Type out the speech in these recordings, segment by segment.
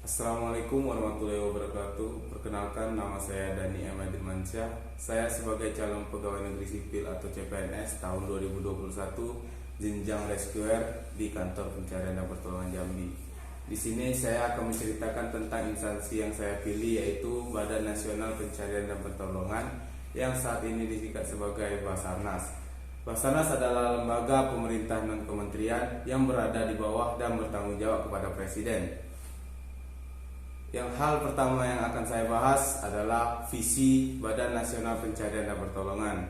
Assalamualaikum warahmatullahi wabarakatuh. Perkenalkan, nama saya Dani M. Dirmansyah. Saya sebagai calon pegawai negeri sipil atau CPNS tahun 2021 jenjang rescuer di kantor pencarian dan pertolongan Jambi. Di sini saya akan menceritakan tentang instansi yang saya pilih, yaitu Badan Nasional Pencarian dan Pertolongan yang saat ini disingkat sebagai Basarnas. Basarnas adalah lembaga pemerintah non-kementerian yang berada di bawah dan bertanggung jawab kepada Presiden. Yang hal pertama yang akan saya bahas adalah visi Badan Nasional Pencarian dan Pertolongan.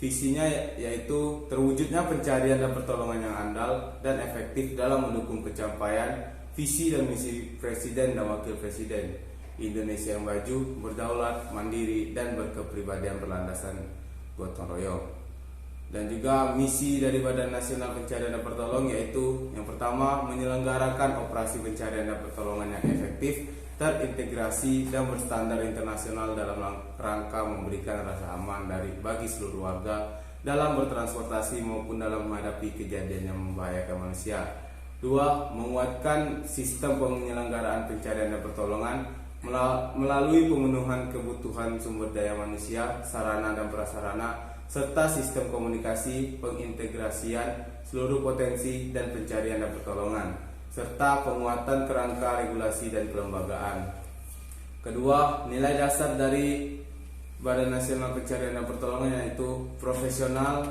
Visinya yaitu terwujudnya pencarian dan pertolongan yang andal dan efektif dalam mendukung pencapaian visi dan misi Presiden dan Wakil Presiden Indonesia yang maju, berdaulat, mandiri, dan berkepribadian berlandasan gotong royong. Dan juga misi dari Badan Nasional Pencarian dan Pertolongan yaitu yang pertama, menyelenggarakan operasi pencarian dan pertolongan yang efektif, terintegrasi, dan berstandar internasional dalam rangka memberikan rasa aman bagi seluruh warga dalam bertransportasi maupun dalam menghadapi kejadian yang membahayakan manusia. Dua, menguatkan sistem penyelenggaraan pencarian dan pertolongan melalui pemenuhan kebutuhan sumber daya manusia, sarana dan prasarana, serta sistem komunikasi, pengintegrasian seluruh potensi dan pencarian dan pertolongan, serta penguatan kerangka regulasi dan kelembagaan. Kedua, nilai dasar dari Badan Nasional Pencarian dan Pertolongan yaitu profesional,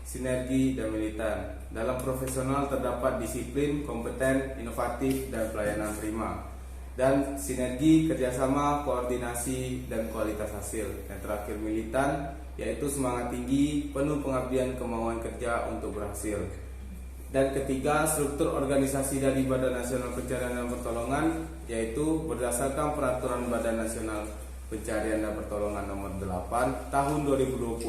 sinergi, dan militan. Dalam profesional terdapat disiplin, kompeten, inovatif, dan pelayanan prima. Dan sinergi, kerjasama, koordinasi, dan kualitas hasil. Yang terakhir militan, yaitu semangat tinggi, penuh pengabdian, kemauan kerja untuk berhasil. Dan ketiga, struktur organisasi dari Badan Nasional Pencarian dan Pertolongan yaitu berdasarkan Peraturan Badan Nasional Pencarian dan Pertolongan Nomor 8 Tahun 2020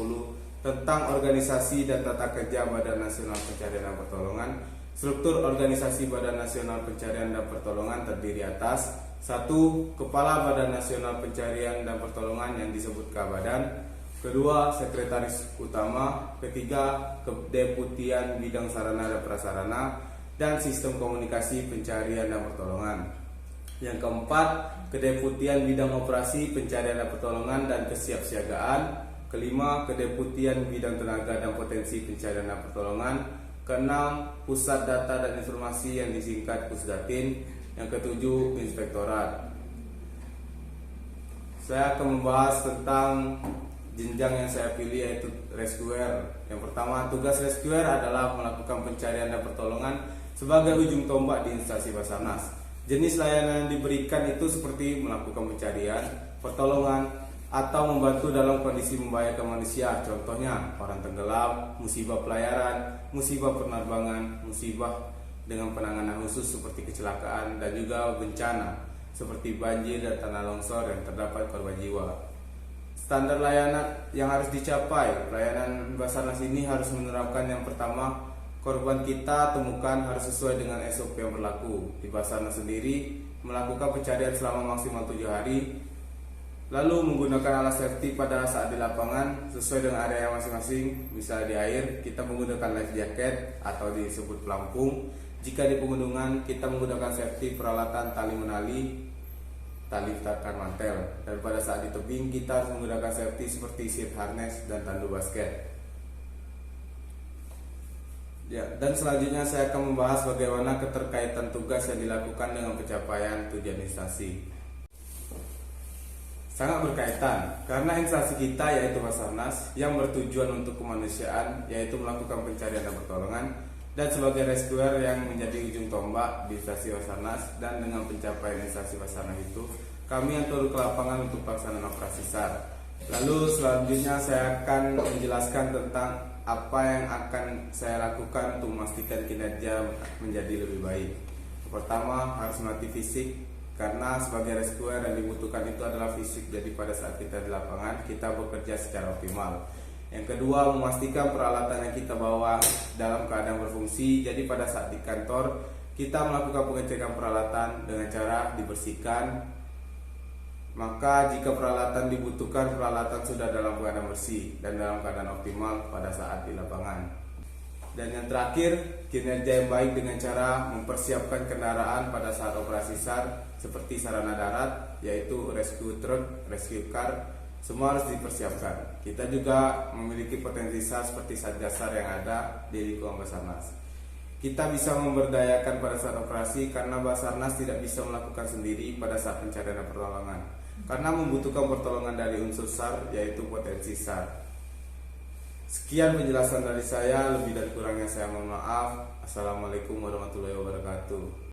tentang organisasi dan tata kerja Badan Nasional Pencarian dan Pertolongan. Struktur organisasi Badan Nasional Pencarian dan Pertolongan terdiri atas 1. Kepala Badan Nasional Pencarian dan Pertolongan yang disebut Kabadan. Kedua, sekretaris utama. Ketiga, kedeputian bidang sarana dan prasarana dan sistem komunikasi pencarian dan pertolongan. Yang keempat, kedeputian bidang operasi pencarian dan pertolongan dan kesiapsiagaan. Kelima, kedeputian bidang tenaga dan potensi pencarian dan pertolongan. Keenam, pusat data dan informasi yang disingkat Pusdatin. Yang ketujuh, inspektorat. Saya akan membahas tentang jenjang yang saya pilih yaitu rescuer. Yang pertama, tugas rescuer adalah melakukan pencarian dan pertolongan sebagai ujung tombak di instansi Basarnas. Jenis layanan yang diberikan itu seperti melakukan pencarian, pertolongan, atau membantu dalam kondisi membahayakan manusia. Contohnya, orang tenggelam, musibah pelayaran, musibah penerbangan, musibah dengan penanganan khusus seperti kecelakaan, dan juga bencana seperti banjir dan tanah longsor yang terdapat korban jiwa. Standar layanan yang harus dicapai, pelayanan Basarnas ini harus menerapkan yang pertama, korban kita temukan harus sesuai dengan SOP yang berlaku. Di Basarnas sendiri melakukan pencarian selama maksimal 7 hari, lalu menggunakan alat safety pada saat di lapangan sesuai dengan area masing-masing. Misalnya di air kita menggunakan life jacket atau disebut pelampung. Jika di pegunungan kita menggunakan safety peralatan tali menali, tali takar mantel, dan pada saat di tebing kita harus menggunakan safety seperti seat harness dan tandu basket. Ya, dan selanjutnya saya akan membahas bagaimana keterkaitan tugas yang dilakukan dengan pencapaian tujuan instansi. Sangat berkaitan karena instansi kita yaitu Basarnas yang bertujuan untuk kemanusiaan, yaitu melakukan pencarian dan pertolongan, dan sebagai rescuer yang menjadi ujung tombak di instansi Basarnas. Dan dengan pencapaian instansi Basarnas itu, kami yang turun ke lapangan untuk pelaksanaan operasi SAR. Lalu selanjutnya saya akan menjelaskan tentang apa yang akan saya lakukan untuk memastikan kinerja menjadi lebih baik. Pertama, harus melatih fisik, karena sebagai rescuer yang dibutuhkan itu adalah fisik. Jadi pada saat kita di lapangan kita bekerja secara optimal. Yang kedua, memastikan peralatan yang kita bawa dalam keadaan berfungsi. Jadi pada saat di kantor kita melakukan pengecekan peralatan dengan cara dibersihkan. Maka jika peralatan dibutuhkan, peralatan sudah dalam keadaan bersih dan dalam keadaan optimal pada saat di lapangan. Dan yang terakhir, kinerja yang baik dengan cara mempersiapkan kendaraan pada saat operasi SAR seperti sarana darat, yaitu rescue truck, rescue car, semua harus dipersiapkan. Kita juga memiliki potensi SAR seperti Satgas SAR yang ada di lingkungan Basarnas. Kita bisa memberdayakan pada saat operasi karena Basarnas tidak bisa melakukan sendiri pada saat pencarian dan pertolongan, karena membutuhkan pertolongan dari unsur SAR, yaitu potensi SAR. Sekian penjelasan dari saya, lebih dan kurangnya saya mohon maaf. Assalamualaikum warahmatullahi wabarakatuh.